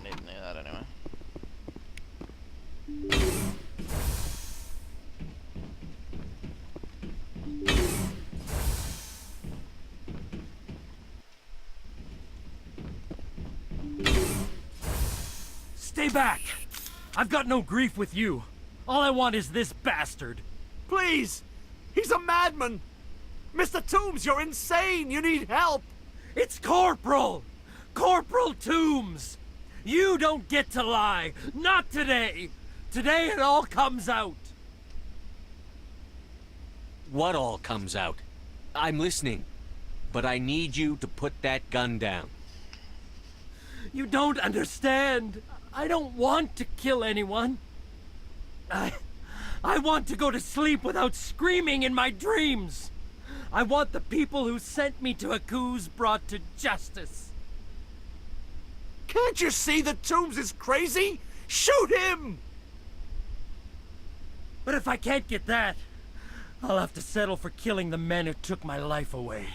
don't need any of that anyway. Stay back! I've got no grief with you. All I want is this bastard. Please! He's a madman! Mr. Toombs, you're insane! You need help! It's Corporal! Corporal Toombs! You don't get to lie! Not today! Today it all comes out! What all comes out? I'm listening. But I need you to put that gun down. You don't understand. I don't want to kill anyone. I want to go to sleep without screaming in my dreams. I want the people who sent me to Akuz brought to justice. Can't you see that Toombs is crazy? Shoot him! But if I can't get that, I'll have to settle for killing the men who took my life away.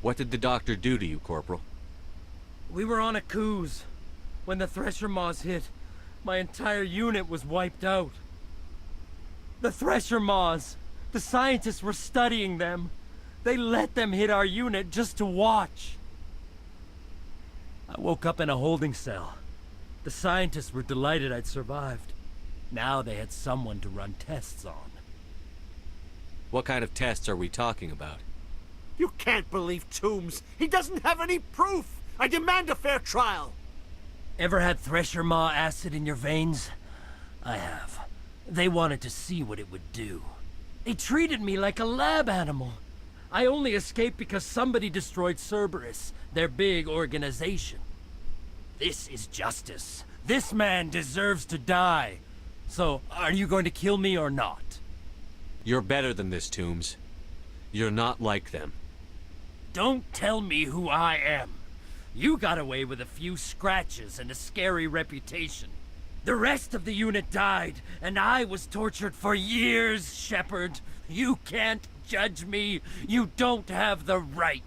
What did the doctor do to you, Corporal? We were on Akuz. When the Thresher Maws hit, my entire unit was wiped out. The Thresher Maws, the scientists were studying them. They let them hit our unit just to watch. I woke up in a holding cell. The scientists were delighted I'd survived. Now they had someone to run tests on. What kind of tests are we talking about? You can't believe Toombs! He doesn't have any proof! I demand a fair trial! Ever had Thresher Maw acid in your veins? I have. They wanted to see what it would do. They treated me like a lab animal. I only escaped because somebody destroyed Cerberus, their big organization. This is justice. This man deserves to die. So, are you going to kill me or not? You're better than this, Toombs. You're not like them. Don't tell me who I am. You got away with a few scratches and a scary reputation. The rest of the unit died, and I was tortured for years, Shepard. You can't judge me. You don't have the right.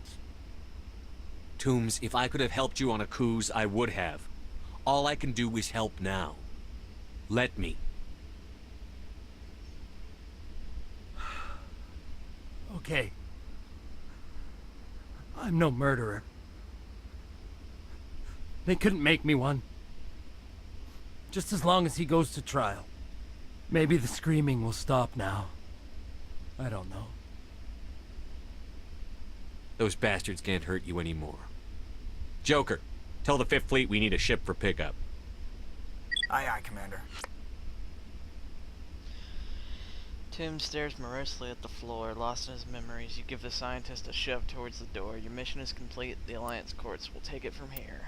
Toombs, if I could have helped you on Akuz, I would have. All I can do is help now. Let me. Okay. I'm no murderer. They couldn't make me one. Just as long as he goes to trial. Maybe the screaming will stop now. I don't know. Those bastards can't hurt you anymore. Joker, tell the 5th Fleet we need a ship for pickup. Aye, aye, Commander. Tim stares morosely at the floor, lost in his memories. You give the scientist a shove towards the door. Your mission is complete. The Alliance courts will take it from here.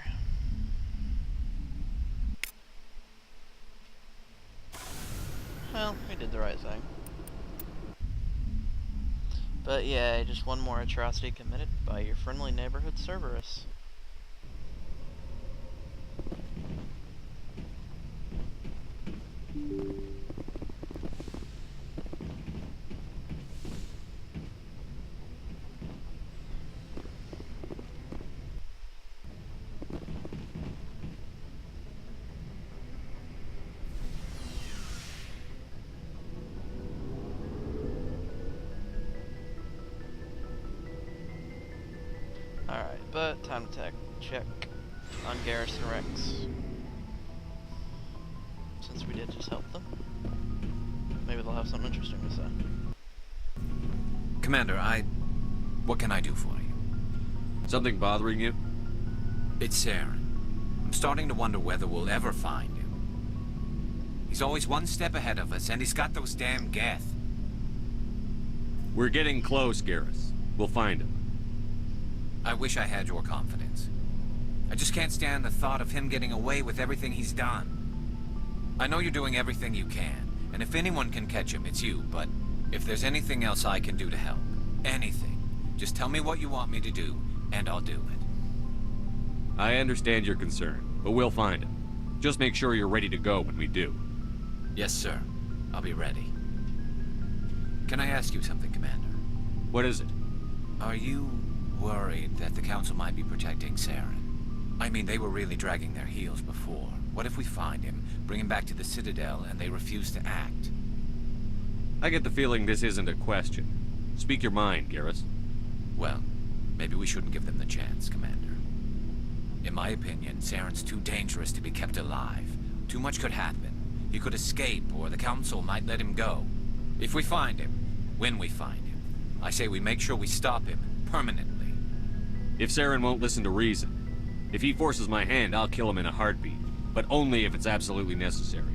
Well, we did the right thing. But yeah, just one more atrocity committed by your friendly neighborhood Cerberus. Alright, but time to check on Garrison Rex. Since we did just help them. Maybe they'll have something interesting to say. Commander, what can I do for you? Something bothering you? It's Saren. I'm starting to wonder whether we'll ever find him. He's always one step ahead of us, and he's got those damn Geth. We're getting close, Garrus. We'll find him. I wish I had your confidence. I just can't stand the thought of him getting away with everything he's done. I know you're doing everything you can, and if anyone can catch him, it's you, but if there's anything else I can do to help, anything, just tell me what you want me to do, and I'll do it. I understand your concern, but we'll find him. Just make sure you're ready to go when we do. Yes, sir. I'll be ready. Can I ask you something, Commander? What is it? Are you worried that the Council might be protecting Saren? I mean, they were really dragging their heels before. What if we find him, bring him back to the Citadel, and they refuse to act? I get the feeling this isn't a question. Speak your mind, Garrus. Well, maybe we shouldn't give them the chance, Commander. In my opinion, Saren's too dangerous to be kept alive. Too much could happen. He could escape, or the Council might let him go. If we find him, when we find him, I say we make sure we stop him, permanently. If Saren won't listen to reason, if he forces my hand, I'll kill him in a heartbeat. But only if it's absolutely necessary.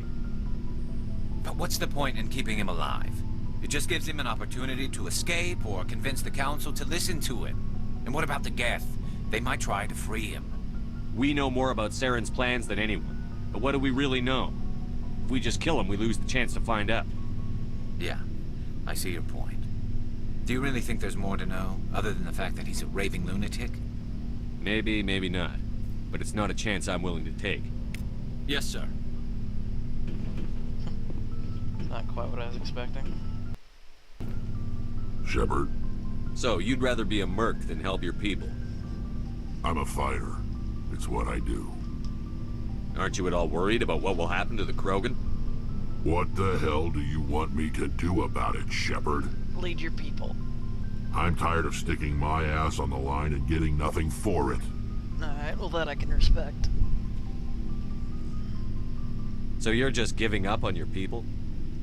But what's the point in keeping him alive? It just gives him an opportunity to escape or convince the Council to listen to him. And what about the Geth? They might try to free him. We know more about Saren's plans than anyone. But what do we really know? If we just kill him, we lose the chance to find out. Yeah, I see your point. Do you really think there's more to know, other than the fact that he's a raving lunatic? Maybe, maybe not. But it's not a chance I'm willing to take. Yes, sir. Not quite what I was expecting. Shepard, So, you'd rather be a merc than help your people? I'm a fighter. It's what I do. Aren't you at all worried about what will happen to the Krogan? What the hell do you want me to do about it, Shepard? Lead your people. I'm tired of sticking my ass on the line and getting nothing for it. Alright, well that I can respect. So you're just giving up on your people?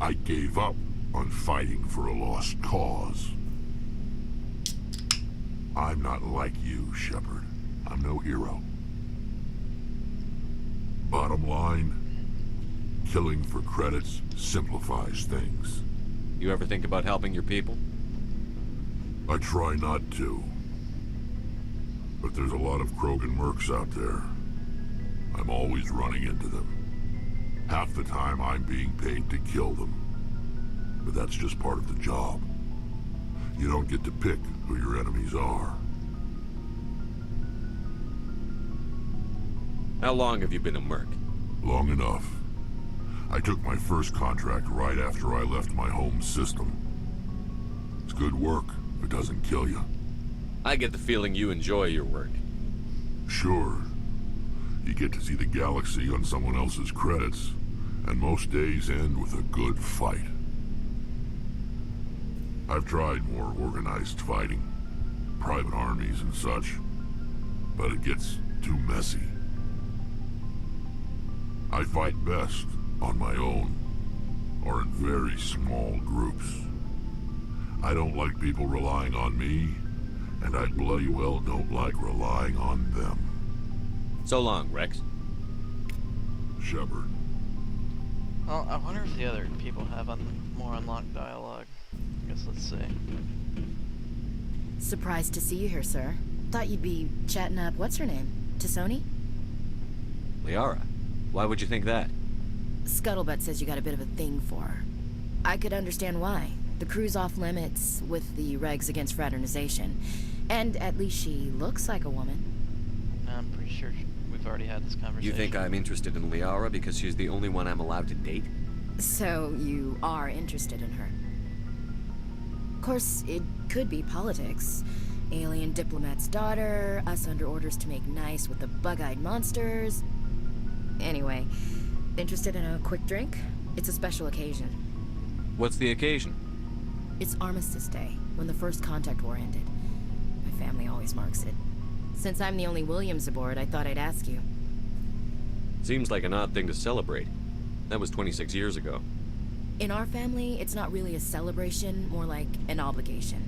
I gave up on fighting for a lost cause. I'm not like you, Shepard. I'm no hero. Bottom line, killing for credits simplifies things. You ever think about helping your people? I try not to. But there's a lot of Krogan mercs out there. I'm always running into them. Half the time I'm being paid to kill them. But that's just part of the job. You don't get to pick who your enemies are. How long have you been a merc? Long enough. I took my first contract right after I left my home system. It's good work if it doesn't kill you. I get the feeling you enjoy your work. Sure. You get to see the galaxy on someone else's credits, and most days end with a good fight. I've tried more organized fighting, private armies and such, but it gets too messy. I fight best on my own, or in very small groups. I don't like people relying on me, and I bloody well don't like relying on them. So long, Rex. Shepard. Well, I wonder if the other people have more unlocked dialogue. I guess let's see. Surprised to see you here, sir. Thought you'd be chatting up what's-her-name? T'Soni? Liara, why would you think that? Scuttlebutt says you got a bit of a thing for her. I could understand why. The crew's off limits with the regs against fraternization. And at least she looks like a woman. I'm pretty sure we've already had this conversation. You think I'm interested in Liara because she's the only one I'm allowed to date? So you are interested in her. Of course, it could be politics. Alien diplomat's daughter, us under orders to make nice with the bug-eyed monsters. Anyway, interested in a quick drink? It's a special occasion. What's the occasion? It's Armistice Day, when the First Contact War ended. My family always marks it. Since I'm the only Williams aboard, I thought I'd ask you. Seems like an odd thing to celebrate. That was 26 years ago. In our family, it's not really a celebration, more like an obligation.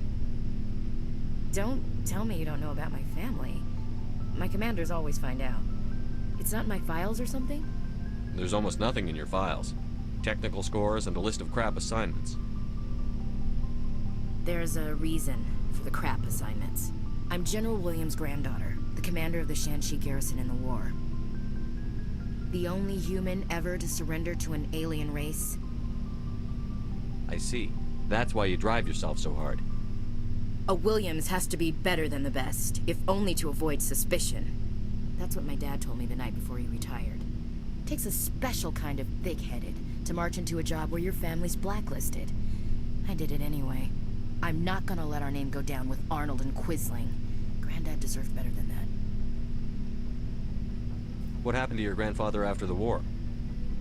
Don't tell me you don't know about my family. My commanders always find out. It's not in my files or something? There's almost nothing in your files. Technical scores and a list of crap assignments. There's a reason for the crap assignments. I'm General Williams' granddaughter, the commander of the Shanxi garrison in the war. The only human ever to surrender to an alien race. I see. That's why you drive yourself so hard. A Williams has to be better than the best, if only to avoid suspicion. That's what my dad told me the night before he retired. Takes a special kind of thick-headed to march into a job where your family's blacklisted. I did it anyway. I'm not gonna let our name go down with Arnold and Quisling. Granddad deserved better than What happened to your grandfather after the war?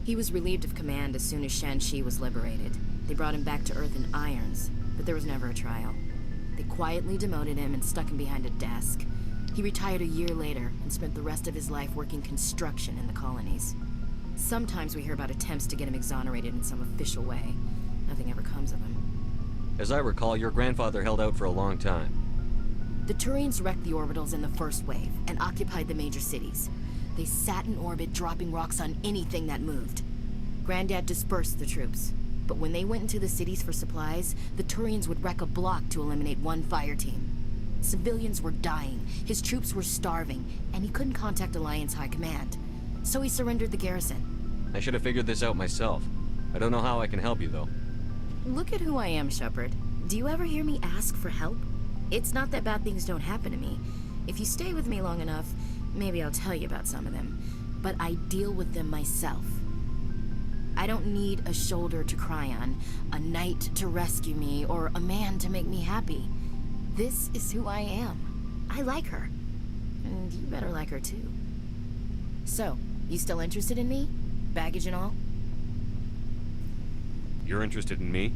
He was relieved of command as soon as Shanxi was liberated. They brought him back to Earth in irons, but there was never a trial. They quietly demoted him and stuck him behind a desk. He retired a year later and spent the rest of his life working construction in the colonies. Sometimes we hear about attempts to get him exonerated in some official way. Nothing ever comes of him. As I recall, your grandfather held out for a long time. The Turians wrecked the orbitals in the first wave and occupied the major cities. They sat in orbit, dropping rocks on anything that moved. Granddad dispersed the troops, but when they went into the cities for supplies, the Turians would wreck a block to eliminate one fire team. Civilians were dying, his troops were starving, and he couldn't contact Alliance High Command. So he surrendered the garrison. I should have figured this out myself. I don't know how I can help you, though. Look at who I am, Shepard. Do you ever hear me ask for help? It's not that bad things don't happen to me. If you stay with me long enough, maybe I'll tell you about some of them. But I deal with them myself. I don't need a shoulder to cry on, a knight to rescue me, or a man to make me happy. This is who I am. I like her. And you better like her too. So, you still interested in me? Baggage and all? You're interested in me?